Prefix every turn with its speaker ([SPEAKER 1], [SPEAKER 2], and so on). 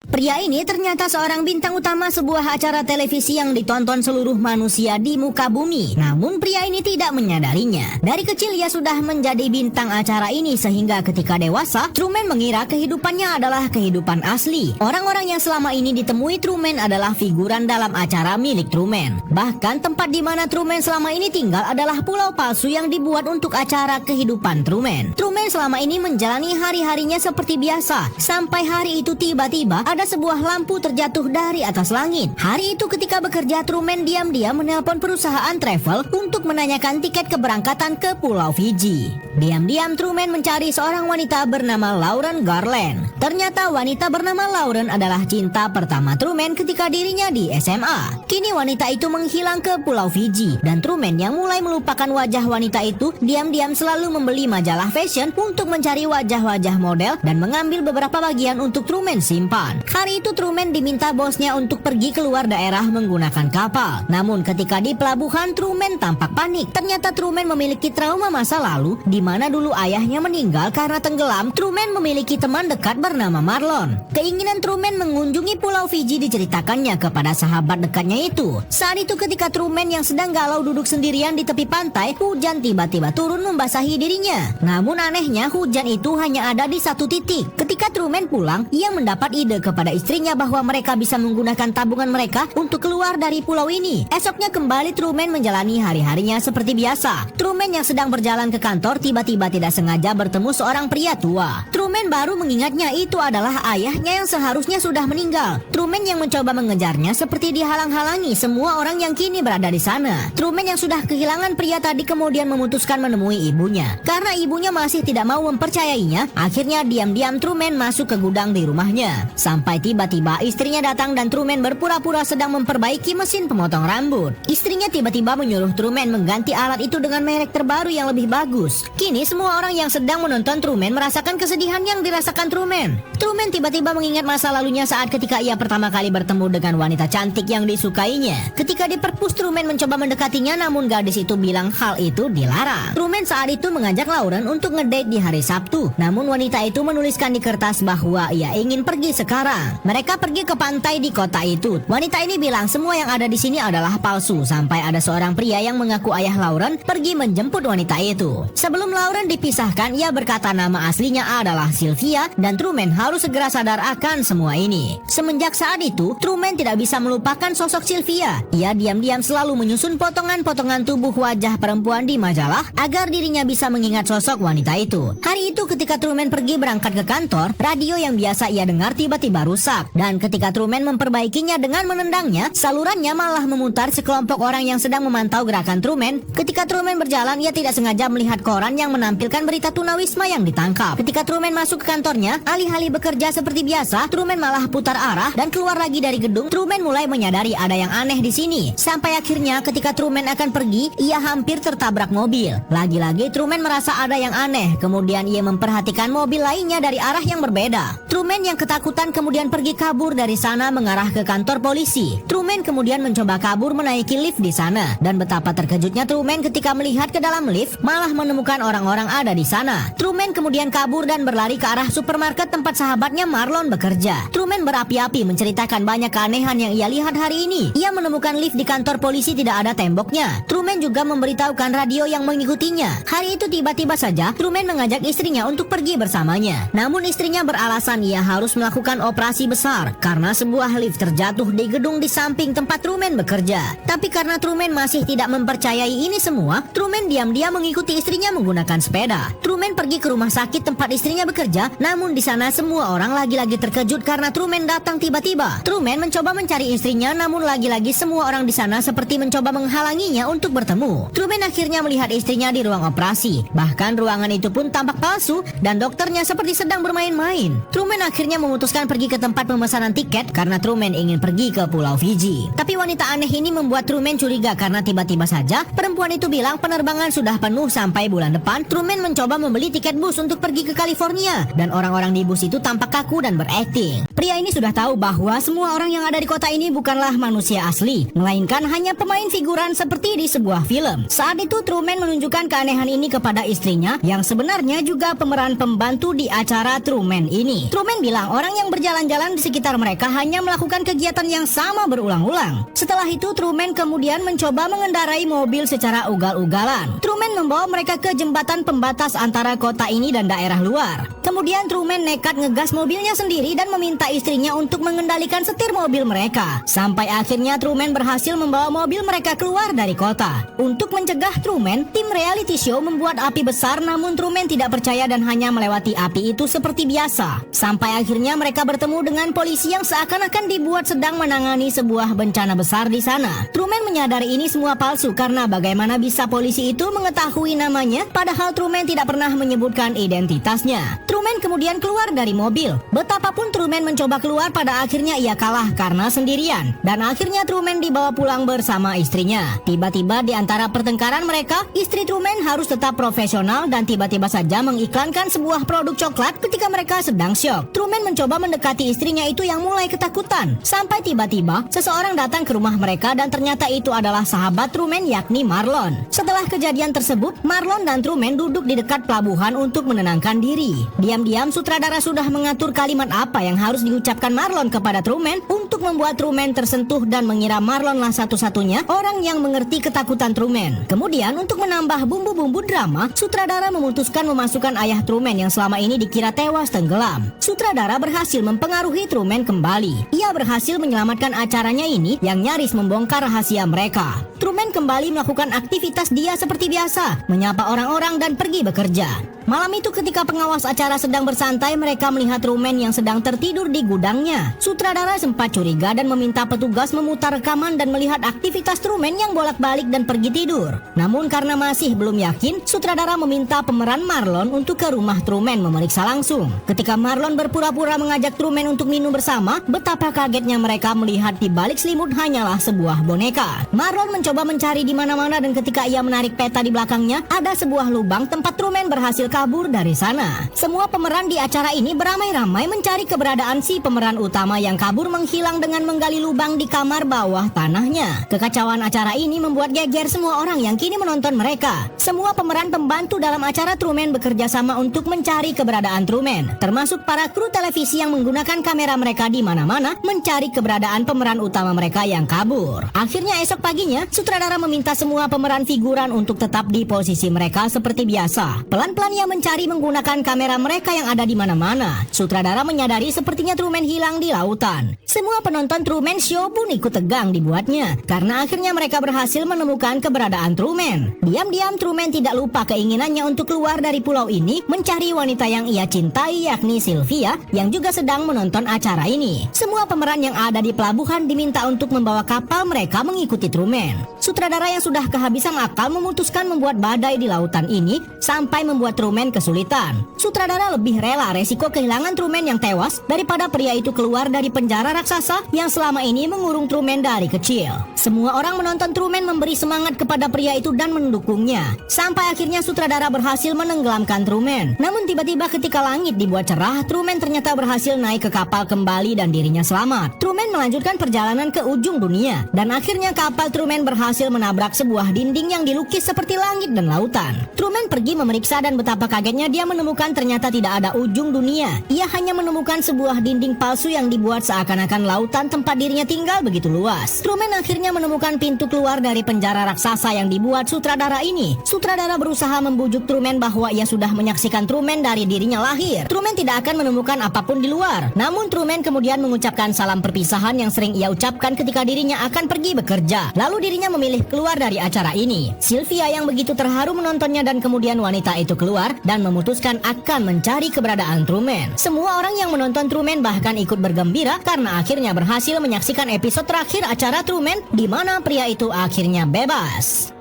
[SPEAKER 1] Pria ini ternyata seorang bintang utama sebuah acara televisi yang ditonton seluruh manusia di muka bumi. Namun pria ini tidak menyadarinya. Dari kecil ia sudah menjadi bintang acara ini sehingga ketika dewasa, Truman mengira kehidupannya adalah kehidupan asli. Orang-orang yang selama ini ditemui Truman adalah figuran dalam acara milik Truman. Bahkan tempat di mana Truman selama ini tinggal adalah pulau palsu yang dibuat untuk acara kehidupan Truman. Truman selama ini menjalani hari-harinya seperti biasa. Sampai hari itu tiba-tiba ada sebuah lampu terjatuh dari atas langit. Hari itu ketika bekerja, Truman diam-diam menelpon perusahaan travel untuk menanyakan tiket keberangkatan ke Pulau Fiji. Diam-diam Truman mencari seorang wanita bernama Lauren Garland. Ternyata wanita bernama Lauren adalah cinta pertama Truman ketika dirinya di SMA. Kini wanita itu menghilang ke Pulau Fiji dan Truman yang mulai melupakan wajah wanita itu diam-diam selalu membeli majalah fashion untuk mencari wajah-wajah model dan mengambil beberapa bagian untuk Truman simpan. Hari itu Truman diminta bosnya untuk pergi keluar daerah menggunakan kapal. Namun ketika di pelabuhan Truman tampak panik. Ternyata Truman memiliki trauma masa lalu di mana dulu ayahnya meninggal karena tenggelam. Truman memiliki teman dekat bernama Marlon. Keinginan Truman mengunjungi Pulau Fiji diceritakannya kepada sahabat dekatnya itu. Saat itu ketika Truman yang sedang galau duduk sendirian di tepi pantai, hujan tiba-tiba turun membasahi dirinya. Namun anehnya hujan itu hanya ada di satu titik. Ketika Truman pulang, ia mendapat ide kepada istrinya bahwa mereka bisa menggunakan tabungan mereka untuk keluar dari pulau ini. Esoknya kembali Truman menjalani hari-harinya seperti biasa. Truman yang sedang berjalan ke kantor tiba-tiba tidak sengaja bertemu seorang pria tua. Truman baru mengingatnya itu adalah ayahnya yang seharusnya sudah meninggal. Truman yang mencoba mengejarnya seperti dihalang-halangi semua orang yang kini berada di sana. Truman yang sudah kehilangan pria tadi kemudian memutuskan menemui ibunya. Karena ibunya masih tidak mau mempercayainya, akhirnya diam-diam Truman masuk ke gudang di rumahnya. Sampai tiba-tiba istrinya datang dan Truman berpura-pura sedang memperbaiki mesin pemotong rambut. Istrinya tiba-tiba menyuruh Truman mengganti alat itu dengan merek terbaru yang lebih bagus. Kini semua orang yang sedang menonton Truman merasakan kesedihan yang dirasakan Truman. Truman tiba-tiba mengingat masa lalunya saat ketika ia pertama kali bertemu dengan wanita cantik yang disukainya. Ketika di perpus Truman mencoba mendekatinya namun gadis itu bilang hal itu dilarang. Truman saat itu mengajak Lauren untuk ngedate di hari Sabtu. Namun wanita itu menuliskan di kertas bahwa ia ingin pergi sekarang. Mereka pergi ke pantai di kota itu. Wanita ini bilang semua yang ada di sini adalah palsu sampai ada seorang pria yang mengaku ayah Lauren pergi menjemput wanita itu. Sebelum Lauren dipisahkan, ia berkata nama aslinya adalah Sylvia dan Truman harus segera sadar akan semua ini. Semenjak saat itu, Truman tidak bisa melupakan sosok Sylvia. Ia diam-diam selalu menyusun potongan-potongan tubuh wajah perempuan di majalah agar dirinya bisa mengingat sosok wanita itu. Hari itu ketika Truman pergi berangkat ke kantor, radio yang biasa ia dengar tiba-tiba rusak. Dan ketika Truman memperbaikinya dengan menendangnya, salurannya malah memutar sekelompok orang yang sedang memantau gerakan Truman. Ketika Truman berjalan, ia tidak sengaja melihat koran yang menampilkan berita tunawisma yang ditangkap. Ketika Truman masuk ke kantornya, alih-alih bekerja seperti biasa, Truman malah putar arah dan keluar lagi dari gedung. Truman mulai menyadari ada yang aneh di sini. Sampai akhirnya ketika Truman akan pergi, ia hampir tertabrak mobil. Lagi-lagi Truman merasa ada yang aneh. Kemudian ia memperhatikan mobil lainnya dari arah yang berbeda. Truman yang ketakutan kemudian pergi kabur dari sana mengarah ke kantor polisi. Truman kemudian mencoba kabur menaiki lift di sana. Dan betapa terkejutnya Truman ketika melihat ke dalam lift malah menemukan orang-orang ada di sana. Truman kemudian kabur dan berlari ke arah supermarket tempat sahabatnya Marlon bekerja. Truman berapi-api menceritakan banyak keanehan yang ia lihat hari ini. Ia menemukan lift di kantor polisi tidak ada temboknya. Truman juga memberitahukan radio yang mengikutinya. Hari itu tiba-tiba saja Truman mengajak istrinya untuk pergi bersamanya. Namun istrinya beralasan ia harus melakukan operasi besar karena sebuah lift terjatuh di gedung di samping tempat Truman bekerja. Tapi karena Truman masih tidak mempercayai ini semua, Truman diam-diam mengikuti istrinya menggunakan sepeda. Truman pergi ke rumah sakit tempat istrinya bekerja, namun di sana semua orang lagi-lagi terkejut karena Truman datang tiba-tiba. Truman mencoba mencari istrinya, namun lagi-lagi semua orang di sana seperti mencoba menghalanginya untuk bertemu. Truman akhirnya melihat istrinya di ruang operasi. Bahkan ruangan itu pun tampak palsu dan dokternya seperti sedang bermain-main. Truman akhirnya memutuskan pergi ke tempat pemesanan tiket karena Truman ingin pergi ke Pulau Fiji. Tapi wanita aneh ini membuat Truman curiga karena tiba-tiba saja perempuan itu bilang penerbangan sudah penuh sampai bulan depan. depan, Truman mencoba membeli tiket bus untuk pergi ke California, dan orang-orang di bus itu tampak kaku dan berakting. Pria ini sudah tahu bahwa semua orang yang ada di kota ini bukanlah manusia asli, melainkan hanya pemain figuran seperti di sebuah film. Saat itu Truman menunjukkan keanehan ini kepada istrinya, yang sebenarnya juga pemeran pembantu di acara Truman ini. Truman bilang orang yang berjalan-jalan di sekitar mereka hanya melakukan kegiatan yang sama berulang-ulang. Setelah itu Truman kemudian mencoba mengendarai mobil secara ugal-ugalan. Truman membawa mereka ke jembatan pembatas antara kota ini dan daerah luar. Kemudian Truman nekat ngegas mobilnya sendiri dan meminta istrinya untuk mengendalikan setir mobil mereka. Sampai akhirnya Truman berhasil membawa mobil mereka keluar dari kota. Untuk mencegah Truman, tim reality show membuat api besar, namun Truman tidak percaya dan hanya melewati api itu seperti biasa. Sampai akhirnya mereka bertemu dengan polisi yang seakan-akan dibuat sedang menangani sebuah bencana besar di sana. Truman menyadari ini semua palsu karena bagaimana bisa polisi itu mengetahui namanya, padahal Truman tidak pernah menyebutkan identitasnya. Truman kemudian keluar dari mobil. Betapapun Truman mencoba keluar, pada akhirnya ia kalah karena sendirian. Dan akhirnya Truman dibawa pulang bersama istrinya. Tiba-tiba di antara pertengkaran mereka, istri Truman harus tetap profesional dan tiba-tiba saja mengiklankan sebuah produk coklat ketika mereka sedang syok. Truman mencoba mendekati istrinya itu yang mulai ketakutan. Sampai tiba-tiba seseorang datang ke rumah mereka dan ternyata itu adalah sahabat Truman, yakni Marlon. Setelah kejadian tersebut, Marlon dan Truman duduk di dekat pelabuhan untuk menenangkan diri. Diam-diam sutradara sudah mengatur kalimat apa yang harus diucapkan Marlon kepada Truman untuk membuat Truman tersentuh dan mengira Marlonlah satu-satunya orang yang mengerti ketakutan Truman. Kemudian untuk menambah bumbu-bumbu drama, sutradara memutuskan memasukkan ayah Truman yang selama ini dikira tewas tenggelam. Sutradara berhasil mempengaruhi Truman kembali. Ia berhasil menyelamatkan acaranya ini yang nyaris membongkar rahasia mereka. Truman kembali melakukan aktivitas dia seperti biasa, menyapa orang-orang dan pergi bekerja. Malam itu ketika pengawas acara sedang bersantai, mereka melihat Truman yang sedang tertidur di gudangnya. Sutradara sempat curiga dan meminta petugas memutar rekaman dan melihat aktivitas Truman yang bolak-balik dan pergi tidur. Namun karena masih belum yakin, sutradara meminta pemeran Marlon untuk ke rumah Truman memeriksa langsung. Ketika Marlon berpura-pura mengajak Truman untuk minum bersama, betapa kagetnya mereka melihat di balik selimut hanyalah sebuah boneka. Marlon mencoba mencari di mana-mana dan ketika ia menarik peta di belakangnya, ada sebuah lubang tempat Truman berhasil kabur dari sana. Semua pemeran di acara ini beramai-ramai mencari keberadaan si pemeran utama yang kabur menghilang dengan menggali lubang di kamar bawah tanahnya. Kekacauan acara ini membuat geger semua orang yang kini menonton mereka. Semua pemeran pembantu dalam acara Truman bekerja sama untuk mencari keberadaan Truman, termasuk para kru televisi yang menggunakan kamera mereka di mana-mana mencari keberadaan pemeran utama mereka yang kabur. Akhirnya esok paginya, sutradara meminta semua pemeran figuran untuk tetap di posisi mereka seperti biasa. Pelan-pelan ia mencari menggunakan kamera mereka yang ada di mana-mana. Sutradara menyadari sepertinya Truman hilang di lautan. Semua penonton Truman Show pun ikut tegang dibuatnya, karena akhirnya mereka berhasil menemukan keberadaan Truman. Diam-diam Truman tidak lupa keinginannya untuk keluar dari pulau ini, mencari wanita yang ia cintai, yakni Sylvia, yang juga sedang menonton acara ini. Semua pemeran yang ada di pelabuhan diminta untuk membawa kapal mereka mengikuti Truman. Sutradara yang sudah kehabisan akal memutuskan membuat badai di lautan ini, sampai membuat Truman kesulitan. Sutradara lebih rela resiko kehilangan Truman yang tewas daripada pria itu keluar dari penjara raksasa yang selama ini mengurung Truman dari kecil. Semua orang menonton Truman memberi semangat kepada pria itu dan mendukungnya. Sampai akhirnya sutradara berhasil menenggelamkan Truman. Namun tiba-tiba ketika langit dibuat cerah, Truman ternyata berhasil naik ke kapal kembali dan dirinya selamat. Truman melanjutkan perjalanan ke ujung dunia dan akhirnya kapal Truman berhasil menabrak sebuah dinding yang dilukis seperti langit dan lautan. Truman pergi memeriksa dan betapa kagetnya dia menemukan ternyata tidak ada ujung dunia. Ia hanya menemukan sebuah dinding palsu yang dibuat seakan-akan lautan tempat dirinya tinggal begitu luas. Truman akhirnya menemukan pintu keluar dari penjara raksasa yang dibuat sutradara ini. Sutradara berusaha membujuk Truman bahwa ia sudah menyaksikan Truman dari dirinya lahir. Truman tidak akan menemukan apapun di luar. Namun Truman kemudian mengucapkan salam perpisahan yang sering ia ucapkan ketika dirinya akan pergi bekerja. Lalu dirinya memilih keluar dari acara ini. Sylvia yang begitu terharu menontonnya dan kemudian wanita itu keluar dan memutuskan akan mencari keberadaan Truman. Semua orang yang menonton Truman bahkan ikut bergembira karena akhirnya berhasil menyaksikan episode terakhir acara Truman di mana pria itu akhirnya bebas.